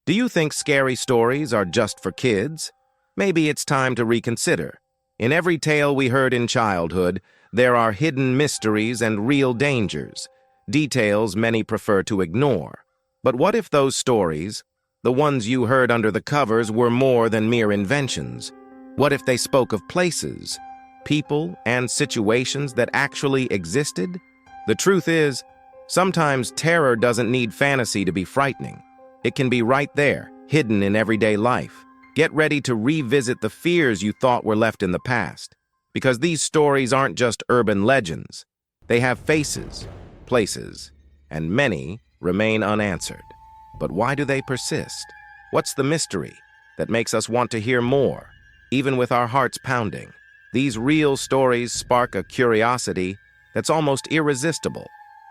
Do you think scary stories are just for kids? Maybe it's time to reconsider. In every tale we heard in childhood, there are hidden mysteries and real dangers, details many prefer to ignore. But what if those stories, the ones you heard under the covers, were more than mere inventions? What if they spoke of places, people, and situations that actually existed? The truth is, sometimes terror doesn't need fantasy to be frightening. It can be right there, hidden in everyday life. Get ready to revisit the fears you thought were left in the past, because these stories aren't just urban legends. They have faces, places, and many remain unanswered. But why do they persist? What's the mystery that makes us want to hear more, even with our hearts pounding? These real stories spark a curiosity that's almost irresistible,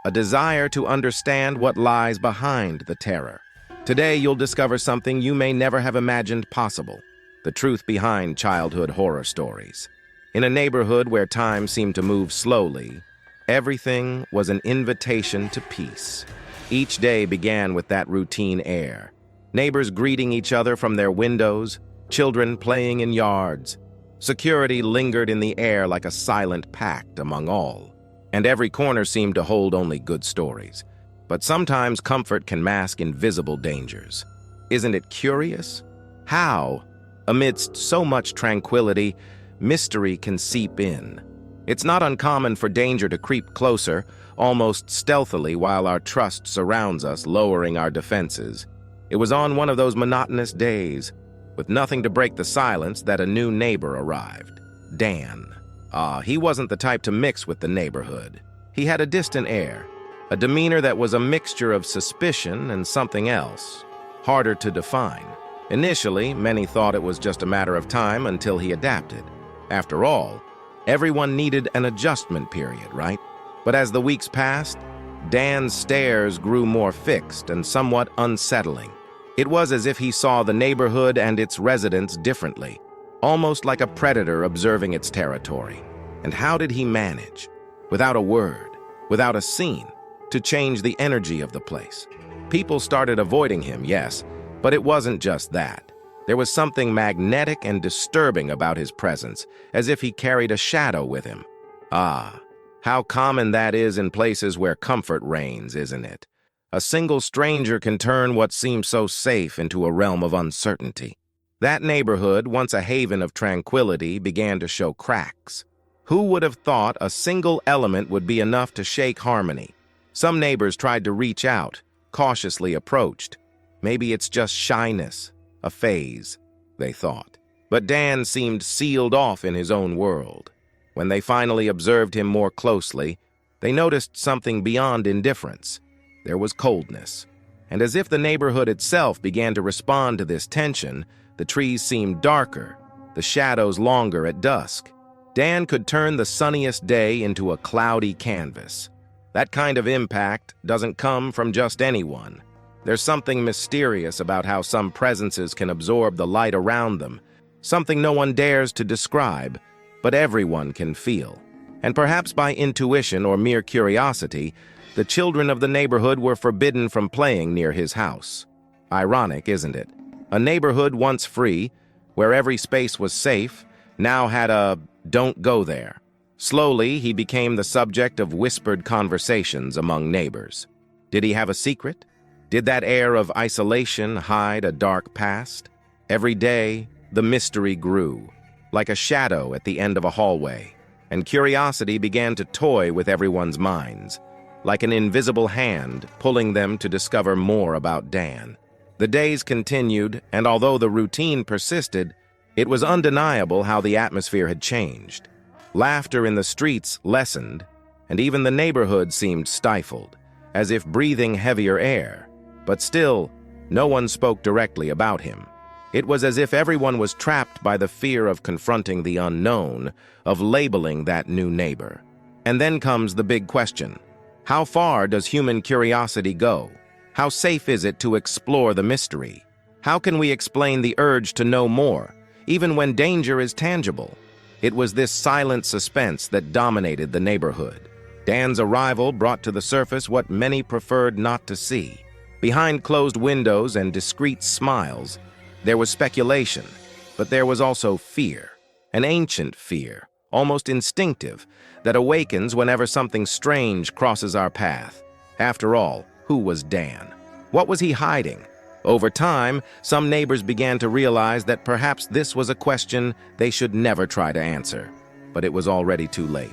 a desire to understand what lies behind the terror. Today, you'll discover something you may never have imagined possible: the truth behind childhood horror stories. In a neighborhood where time seemed to move slowly, everything was an invitation to peace. Each day began with that routine air. Neighbors greeting each other from their windows, children playing in yards. Security lingered in the air like a silent pact among all. And every corner seemed to hold only good stories. But sometimes comfort can mask invisible dangers. Isn't it curious? How, amidst so much tranquility, mystery can seep in? It's not uncommon for danger to creep closer, almost stealthily, while our trust surrounds us, lowering our defenses. It was on one of those monotonous days, with nothing to break the silence, that a new neighbor arrived. Dan. He wasn't the type to mix with the neighborhood. He had a distant air, a demeanor that was a mixture of suspicion and something else, harder to define. Initially, many thought it was just a matter of time until he adapted. After all, everyone needed an adjustment period, right? But as the weeks passed, Dan's stares grew more fixed and somewhat unsettling. It was as if he saw the neighborhood and its residents differently, almost like a predator observing its territory. And how did he manage, without a word, without a scene, to change the energy of the place? People started avoiding him, yes, but it wasn't just that. There was something magnetic and disturbing about his presence, as if he carried a shadow with him. How common that is in places where comfort reigns, isn't it? A single stranger can turn what seems so safe into a realm of uncertainty. That neighborhood, once a haven of tranquility, began to show cracks. Who would have thought a single element would be enough to shake harmony? Some neighbors tried to reach out, cautiously approached. Maybe it's just shyness, a phase, they thought. But Dan seemed sealed off in his own world. When they finally observed him more closely, they noticed something beyond indifference. There was coldness. And as if the neighborhood itself began to respond to this tension, the trees seemed darker, the shadows longer at dusk. Dan could turn the sunniest day into a cloudy canvas. That kind of impact doesn't come from just anyone. There's something mysterious about how some presences can absorb the light around them, something no one dares to describe, but everyone can feel. And perhaps by intuition or mere curiosity, the children of the neighborhood were forbidden from playing near his house. Ironic, isn't it? A neighborhood once free, where every space was safe, now had a "don't go there." Slowly, he became the subject of whispered conversations among neighbors. Did he have a secret? Did that air of isolation hide a dark past? Every day, the mystery grew, like a shadow at the end of a hallway, and curiosity began to toy with everyone's minds, like an invisible hand pulling them to discover more about Dan. The days continued, and although the routine persisted, it was undeniable how the atmosphere had changed. Laughter in the streets lessened, and even the neighborhood seemed stifled, as if breathing heavier air. But still, no one spoke directly about him. It was as if everyone was trapped by the fear of confronting the unknown, of labeling that new neighbor. And then comes the big question. How far does human curiosity go? How safe is it to explore the mystery? How can we explain the urge to know more, even when danger is tangible? It was this silent suspense that dominated the neighborhood. Dan's arrival brought to the surface what many preferred not to see: Behind closed windows and discreet smiles, there was speculation, but there was also fear, an ancient fear, almost instinctive, that awakens whenever something strange crosses our path. After all, who was Dan? What was he hiding? Over time, some neighbors began to realize that perhaps this was a question they should never try to answer. But it was already too late.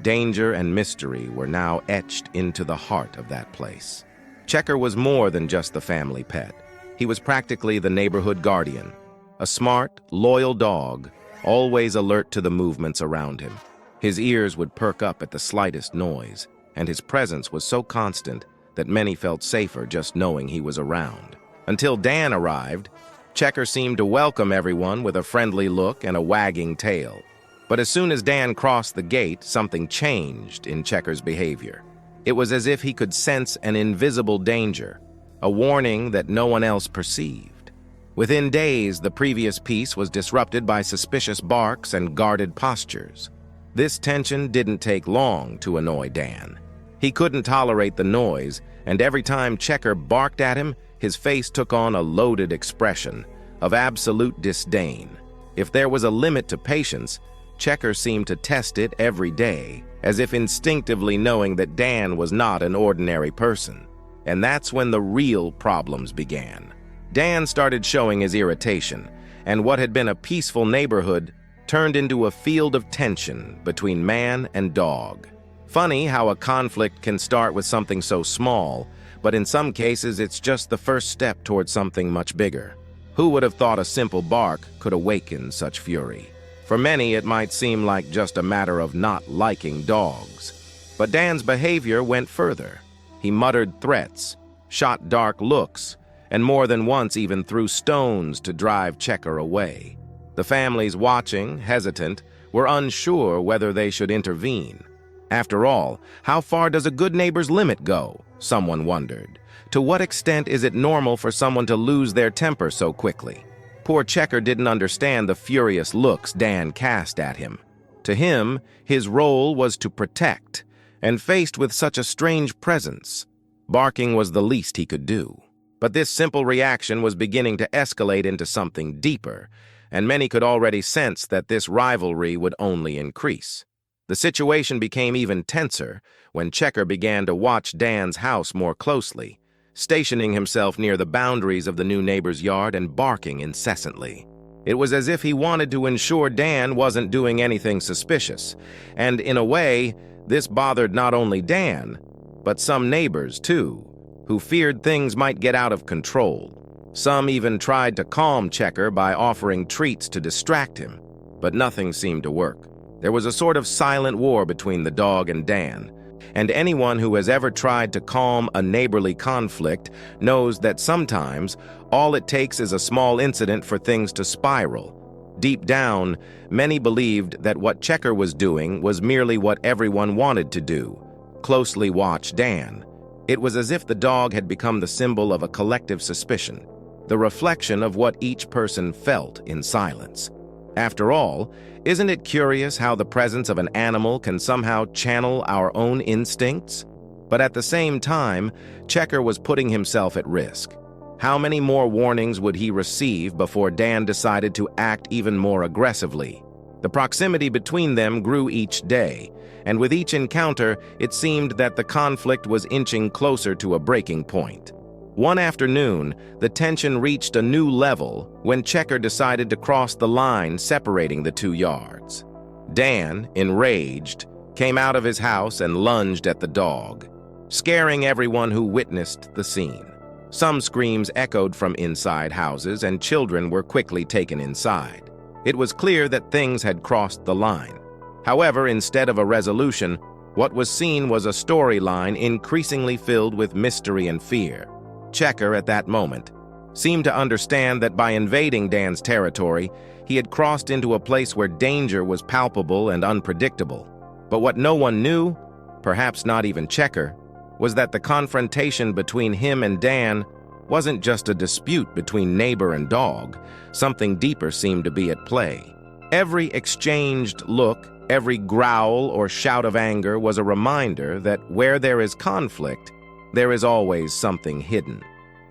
Danger and mystery were now etched into the heart of that place. Checker was more than just the family pet. He was practically the neighborhood guardian, a smart, loyal dog, always alert to the movements around him. His ears would perk up at the slightest noise, and his presence was so constant that many felt safer just knowing he was around. Until Dan arrived, Checker seemed to welcome everyone with a friendly look and a wagging tail. But as soon as Dan crossed the gate, something changed in Checker's behavior. It was as if he could sense an invisible danger, a warning that no one else perceived. Within days, the previous peace was disrupted by suspicious barks and guarded postures. This tension didn't take long to annoy Dan. He couldn't tolerate the noise, and every time Checker barked at him, his face took on a loaded expression of absolute disdain. If there was a limit to patience, Checker seemed to test it every day, as if instinctively knowing that Dan was not an ordinary person. And that's when the real problems began. Dan started showing his irritation, and what had been a peaceful neighborhood turned into a field of tension between man and dog. Funny how a conflict can start with something so small, but in some cases it's just the first step towards something much bigger. Who would have thought a simple bark could awaken such fury? For many, it might seem like just a matter of not liking dogs. But Dan's behavior went further. He muttered threats, shot dark looks, and more than once even threw stones to drive Checker away. The families watching, hesitant, were unsure whether they should intervene. After all, how far does a good neighbor's limit go? Someone wondered. To what extent is it normal for someone to lose their temper so quickly? Poor Checker didn't understand the furious looks Dan cast at him. To him, his role was to protect, and faced with such a strange presence, barking was the least he could do. But this simple reaction was beginning to escalate into something deeper, and many could already sense that this rivalry would only increase. The situation became even tenser when Checker began to watch Dan's house more closely, stationing himself near the boundaries of the new neighbor's yard and barking incessantly. It was as if he wanted to ensure Dan wasn't doing anything suspicious, and in a way, this bothered not only Dan, but some neighbors too, who feared things might get out of control. Some even tried to calm Checker by offering treats to distract him, but nothing seemed to work. There was a sort of silent war between the dog and Dan, and anyone who has ever tried to calm a neighborly conflict knows that sometimes all it takes is a small incident for things to spiral. Deep down, many believed that what Checker was doing was merely what everyone wanted to do: closely watch Dan. It was as if the dog had become the symbol of a collective suspicion, the reflection of what each person felt in silence. After all, isn't it curious how the presence of an animal can somehow channel our own instincts? But at the same time, Checker was putting himself at risk. How many more warnings would he receive before Dan decided to act even more aggressively? The proximity between them grew each day, and with each encounter, it seemed that the conflict was inching closer to a breaking point. One afternoon, the tension reached a new level when Checker decided to cross the line separating the 2 yards. Dan, enraged, came out of his house and lunged at the dog, scaring everyone who witnessed the scene. Some screams echoed from inside houses, and children were quickly taken inside. It was clear that things had crossed the line. However, instead of a resolution, what was seen was a storyline increasingly filled with mystery and fear. Checker, at that moment, seemed to understand that by invading Dan's territory, he had crossed into a place where danger was palpable and unpredictable. But what no one knew, perhaps not even Checker, was that the confrontation between him and Dan wasn't just a dispute between neighbor and dog. Something deeper seemed to be at play. Every exchanged look, every growl or shout of anger was a reminder that where there is conflict, there is always something hidden.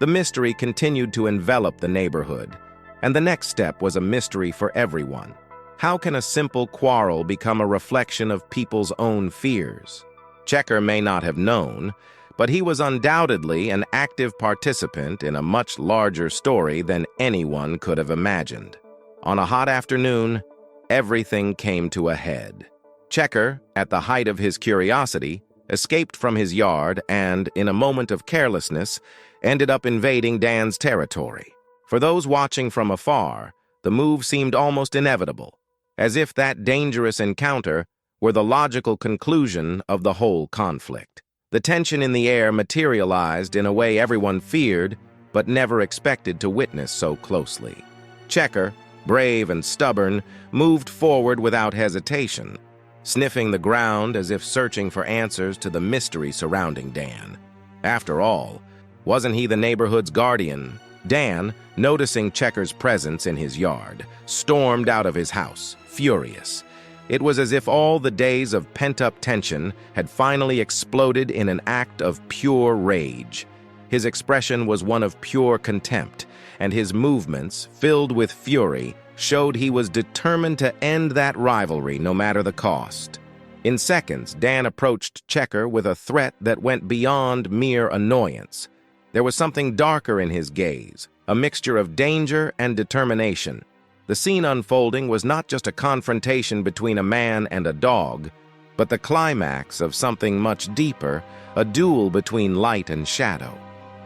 The mystery continued to envelop the neighborhood, and the next step was a mystery for everyone. How can a simple quarrel become a reflection of people's own fears? Checker may not have known, but he was undoubtedly an active participant in a much larger story than anyone could have imagined. On a hot afternoon, everything came to a head. Checker, at the height of his curiosity, escaped from his yard and, in a moment of carelessness, ended up invading Dan's territory. For those watching from afar, the move seemed almost inevitable, as if that dangerous encounter were the logical conclusion of the whole conflict. The tension in the air materialized in a way everyone feared but never expected to witness so closely. Checker, brave and stubborn, moved forward without hesitation, sniffing the ground as if searching for answers to the mystery surrounding Dan. After all, wasn't he the neighborhood's guardian? Dan, noticing Checker's presence in his yard, stormed out of his house, furious. It was as if all the days of pent-up tension had finally exploded in an act of pure rage. His expression was one of pure contempt, and his movements, filled with fury, showed he was determined to end that rivalry no matter the cost. In seconds, Dan approached Checker with a threat that went beyond mere annoyance. There was something darker in his gaze, a mixture of danger and determination. The scene unfolding was not just a confrontation between a man and a dog, but the climax of something much deeper, a duel between light and shadow,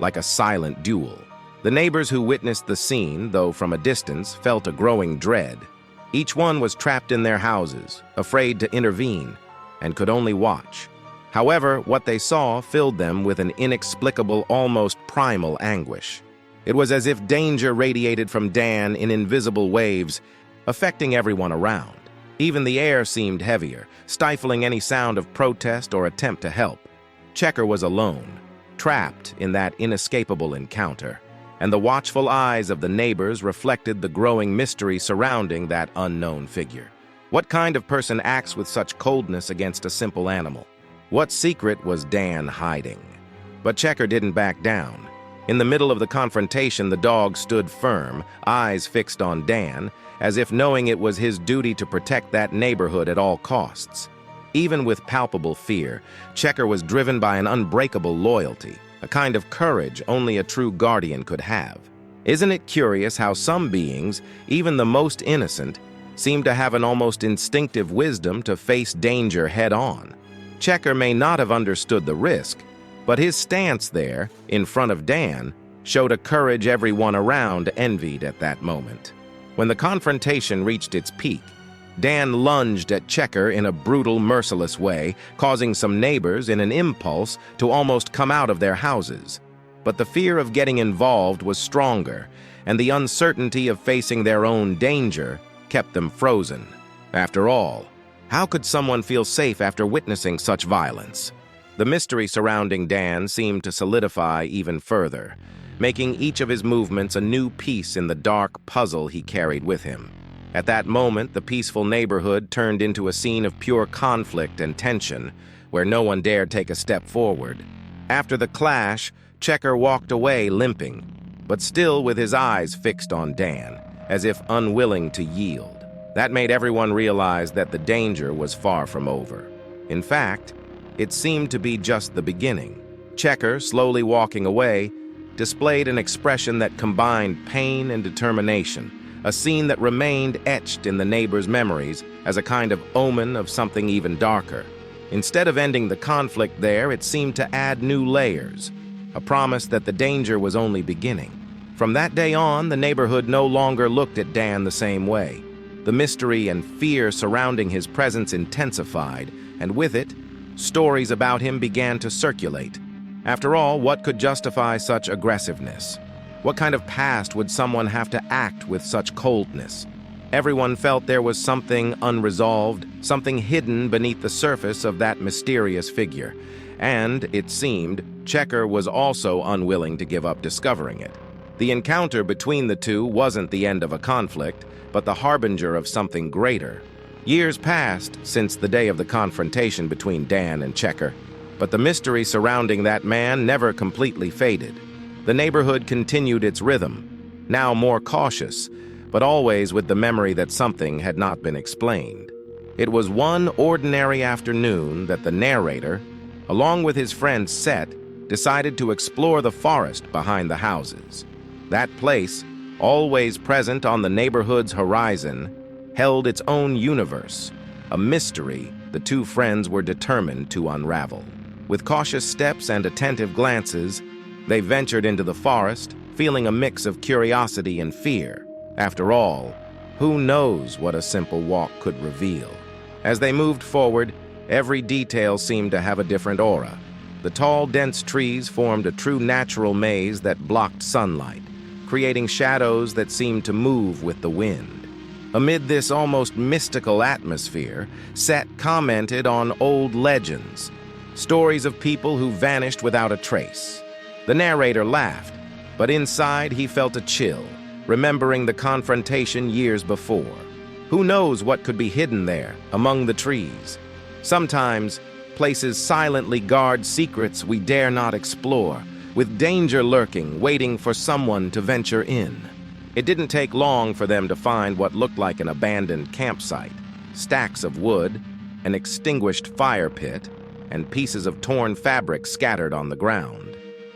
like a silent duel. The neighbors who witnessed the scene, though from a distance, felt a growing dread. Each one was trapped in their houses, afraid to intervene, and could only watch. However, what they saw filled them with an inexplicable, almost primal anguish. It was as if danger radiated from Dan in invisible waves, affecting everyone around. Even the air seemed heavier, stifling any sound of protest or attempt to help. Checker was alone, trapped in that inescapable encounter, and the watchful eyes of the neighbors reflected the growing mystery surrounding that unknown figure. What kind of person acts with such coldness against a simple animal? What secret was Dan hiding? But Checker didn't back down. In the middle of the confrontation, the dog stood firm, eyes fixed on Dan, as if knowing it was his duty to protect that neighborhood at all costs. Even with palpable fear, Checker was driven by an unbreakable loyalty, a kind of courage only a true guardian could have. Isn't it curious how some beings, even the most innocent, seem to have an almost instinctive wisdom to face danger head-on? Checker may not have understood the risk, but his stance there, in front of Dan, showed a courage everyone around envied at that moment. When the confrontation reached its peak, Dan lunged at Checker in a brutal, merciless way, causing some neighbors, in an impulse, to almost come out of their houses. But the fear of getting involved was stronger, and the uncertainty of facing their own danger kept them frozen. After all, how could someone feel safe after witnessing such violence? The mystery surrounding Dan seemed to solidify even further, making each of his movements a new piece in the dark puzzle he carried with him. At that moment, the peaceful neighborhood turned into a scene of pure conflict and tension, where no one dared take a step forward. After the clash, Checker walked away limping, but still with his eyes fixed on Dan, as if unwilling to yield. That made everyone realize that the danger was far from over. In fact, it seemed to be just the beginning. Checker, slowly walking away, displayed an expression that combined pain and determination, a scene that remained etched in the neighbors' memories as a kind of omen of something even darker. Instead of ending the conflict there, it seemed to add new layers, a promise that the danger was only beginning. From that day on, the neighborhood no longer looked at Dan the same way. The mystery and fear surrounding his presence intensified, and with it, stories about him began to circulate. After all, what could justify such aggressiveness? What kind of past would someone have to act with such coldness? Everyone felt there was something unresolved, something hidden beneath the surface of that mysterious figure. And, it seemed, Checker was also unwilling to give up discovering it. The encounter between the two wasn't the end of a conflict, but the harbinger of something greater. Years passed since the day of the confrontation between Dan and Checker, but the mystery surrounding that man never completely faded. The neighborhood continued its rhythm, now more cautious, but always with the memory that something had not been explained. It was one ordinary afternoon that the narrator, along with his friend Set, decided to explore the forest behind the houses. That place, always present on the neighborhood's horizon, held its own universe, a mystery the two friends were determined to unravel. With cautious steps and attentive glances, they ventured into the forest, feeling a mix of curiosity and fear. After all, who knows what a simple walk could reveal? As they moved forward, every detail seemed to have a different aura. The tall, dense trees formed a true natural maze that blocked sunlight, creating shadows that seemed to move with the wind. Amid this almost mystical atmosphere, Set commented on old legends, stories of people who vanished without a trace. The narrator laughed, but inside he felt a chill, remembering the confrontation years before. Who knows what could be hidden there, among the trees? Sometimes, places silently guard secrets we dare not explore, with danger lurking, waiting for someone to venture in. It didn't take long for them to find what looked like an abandoned campsite, stacks of wood, an extinguished fire pit, and pieces of torn fabric scattered on the ground.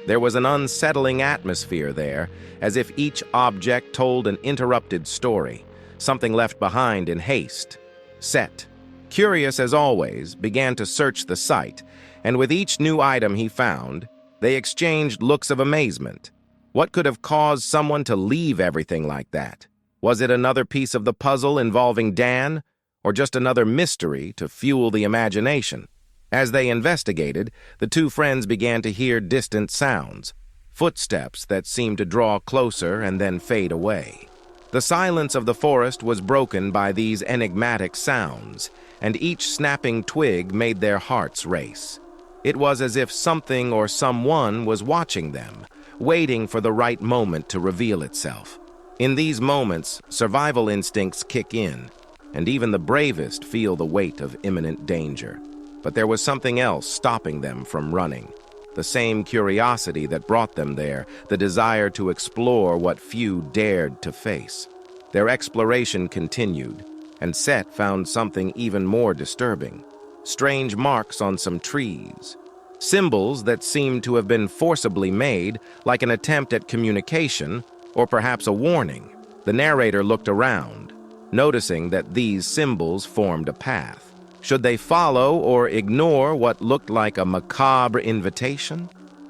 There was an unsettling atmosphere there, as if each object told an interrupted story, something left behind in haste. Set, curious as always, began to search the site, and with each new item he found, they exchanged looks of amazement. What could have caused someone to leave everything like that? Was it another piece of the puzzle involving Dan, or just another mystery to fuel the imagination? As they investigated, the two friends began to hear distant sounds, footsteps that seemed to draw closer and then fade away. The silence of the forest was broken by these enigmatic sounds, and each snapping twig made their hearts race. It was as if something or someone was watching them, waiting for the right moment to reveal itself. In these moments, survival instincts kick in, and even the bravest feel the weight of imminent danger. But there was something else stopping them from running. The same curiosity that brought them there, the desire to explore what few dared to face. Their exploration continued, and Set found something even more disturbing. Strange marks on some trees. Symbols that seemed to have been forcibly made, like an attempt at communication, or perhaps a warning. The narrator looked around, noticing that these symbols formed a path. Should they follow or ignore what looked like a macabre invitation?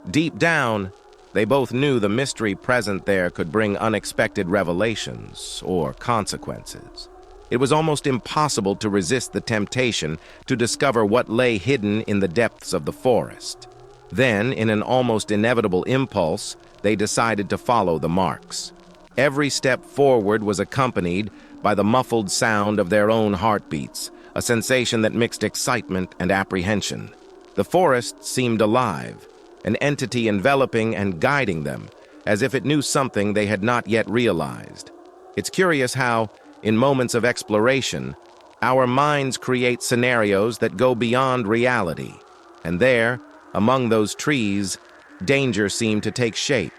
Deep down, they both knew the mystery present there could bring unexpected revelations or consequences. It was almost impossible to resist the temptation to discover what lay hidden in the depths of the forest. Then, in an almost inevitable impulse, they decided to follow the marks. Every step forward was accompanied by the muffled sound of their own heartbeats, a sensation that mixed excitement and apprehension. The forest seemed alive, an entity enveloping and guiding them, as if it knew something they had not yet realized. It's curious how, in moments of exploration, our minds create scenarios that go beyond reality. And there, among those trees, danger seemed to take shape,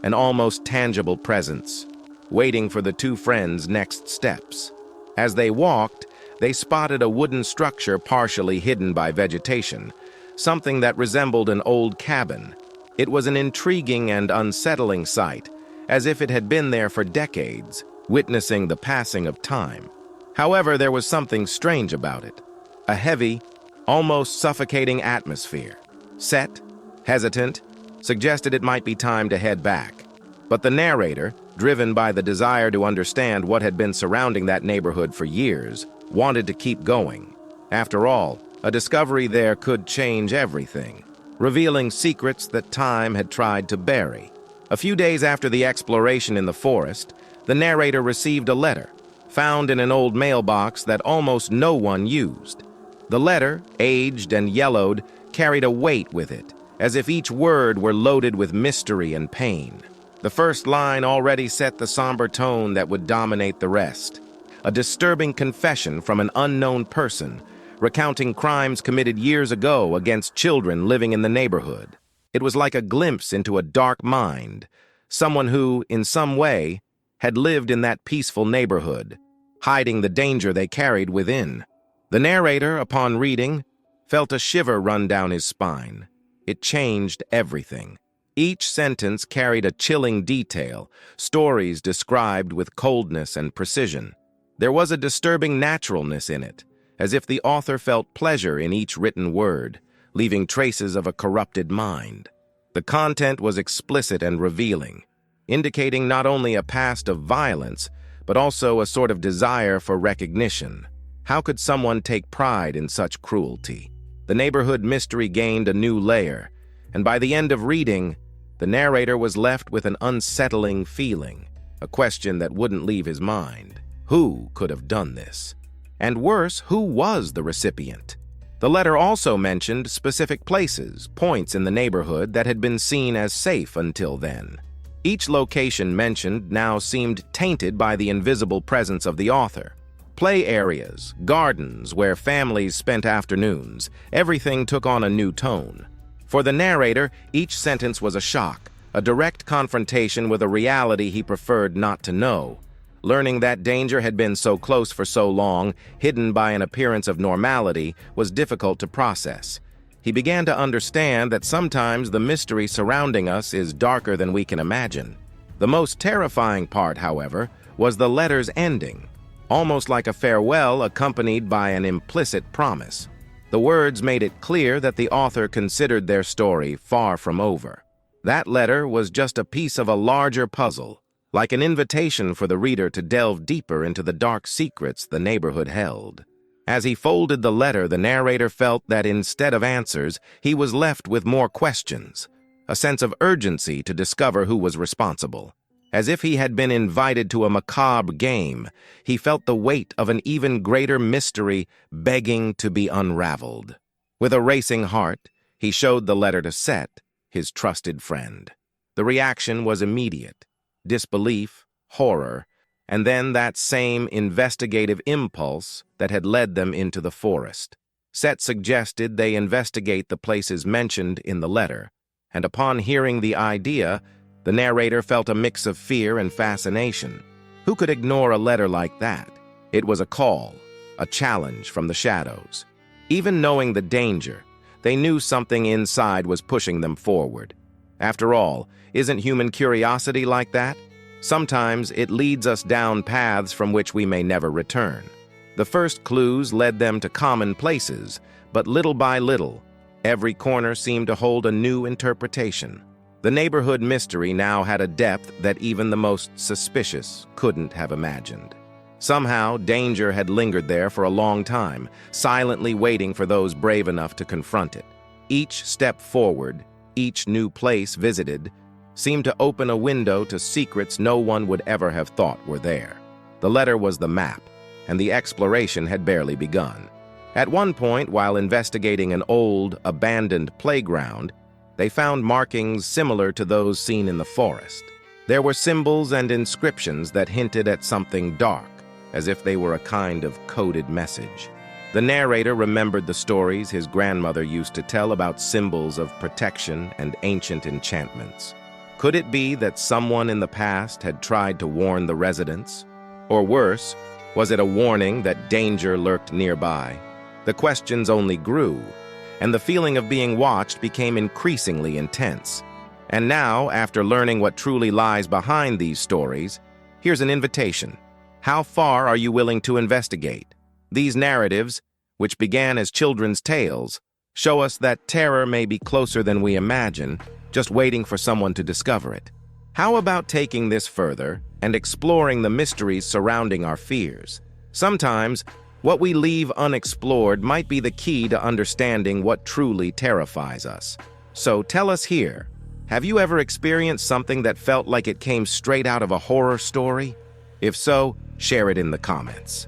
an almost tangible presence, waiting for the two friends' next steps. As they walked, they spotted a wooden structure partially hidden by vegetation, something that resembled an old cabin. It was an intriguing and unsettling sight, as if it had been there for decades, witnessing the passing of time. However, there was something strange about it, a heavy, almost suffocating atmosphere. Set, hesitant, suggested it might be time to head back. But the narrator, driven by the desire to understand what had been surrounding that neighborhood for years, wanted to keep going. After all, a discovery there could change everything, revealing secrets that time had tried to bury. A few days after the exploration in the forest, the narrator received a letter, found in an old mailbox that almost no one used. The letter, aged and yellowed, carried a weight with it, as if each word were loaded with mystery and pain. The first line already set the somber tone that would dominate the rest. A disturbing confession from an unknown person, recounting crimes committed years ago against children living in the neighborhood. It was like a glimpse into a dark mind, someone who, in some way, had lived in that peaceful neighborhood, hiding the danger they carried within. The narrator, upon reading, felt a shiver run down his spine. It changed everything. Each sentence carried a chilling detail, stories described with coldness and precision. There was a disturbing naturalness in it, as if the author felt pleasure in each written word, leaving traces of a corrupted mind. The content was explicit and revealing, indicating not only a past of violence, but also a sort of desire for recognition. How could someone take pride in such cruelty? The neighborhood mystery gained a new layer, and by the end of reading, the narrator was left with an unsettling feeling, a question that wouldn't leave his mind. Who could have done this? And worse, who was the recipient? The letter also mentioned specific places, points in the neighborhood that had been seen as safe until then. Each location mentioned now seemed tainted by the invisible presence of the author. Play areas, gardens where families spent afternoons, everything took on a new tone. For the narrator, each sentence was a shock, a direct confrontation with a reality he preferred not to know. Learning that danger had been so close for so long, hidden by an appearance of normality, was difficult to process. He began to understand that sometimes the mystery surrounding us is darker than we can imagine. The most terrifying part, however, was the letter's ending, almost like a farewell accompanied by an implicit promise. The words made it clear that the author considered their story far from over. That letter was just a piece of a larger puzzle, like an invitation for the reader to delve deeper into the dark secrets the neighborhood held. As he folded the letter, the narrator felt that instead of answers, he was left with more questions, a sense of urgency to discover who was responsible. As if he had been invited to a macabre game, he felt the weight of an even greater mystery begging to be unraveled. With a racing heart, he showed the letter to Seth, his trusted friend. The reaction was immediate: disbelief, horror, and then that same investigative impulse that had led them into the forest. Seth suggested they investigate the places mentioned in the letter, and upon hearing the idea, the narrator felt a mix of fear and fascination. Who could ignore a letter like that? It was a call, a challenge from the shadows. Even knowing the danger, they knew something inside was pushing them forward. After all, isn't human curiosity like that? Sometimes it leads us down paths from which we may never return. The first clues led them to common places, but little by little, every corner seemed to hold a new interpretation. The neighborhood mystery now had a depth that even the most suspicious couldn't have imagined. Somehow, danger had lingered there for a long time, silently waiting for those brave enough to confront it. Each step forward, each new place visited, seemed to open a window to secrets no one would ever have thought were there. The letter was the map, and the exploration had barely begun. At one point, while investigating an old, abandoned playground, they found markings similar to those seen in the forest. There were symbols and inscriptions that hinted at something dark, as if they were a kind of coded message. The narrator remembered the stories his grandmother used to tell about symbols of protection and ancient enchantments. Could it be that someone in the past had tried to warn the residents? Or worse, was it a warning that danger lurked nearby? The questions only grew, and the feeling of being watched became increasingly intense. And now, after learning what truly lies behind these stories, here's an invitation. How far are you willing to investigate? These narratives, which began as children's tales, show us that terror may be closer than we imagine, just waiting for someone to discover it. How about taking this further and exploring the mysteries surrounding our fears? Sometimes, what we leave unexplored might be the key to understanding what truly terrifies us. So tell us here, have you ever experienced something that felt like it came straight out of a horror story? If so, share it in the comments.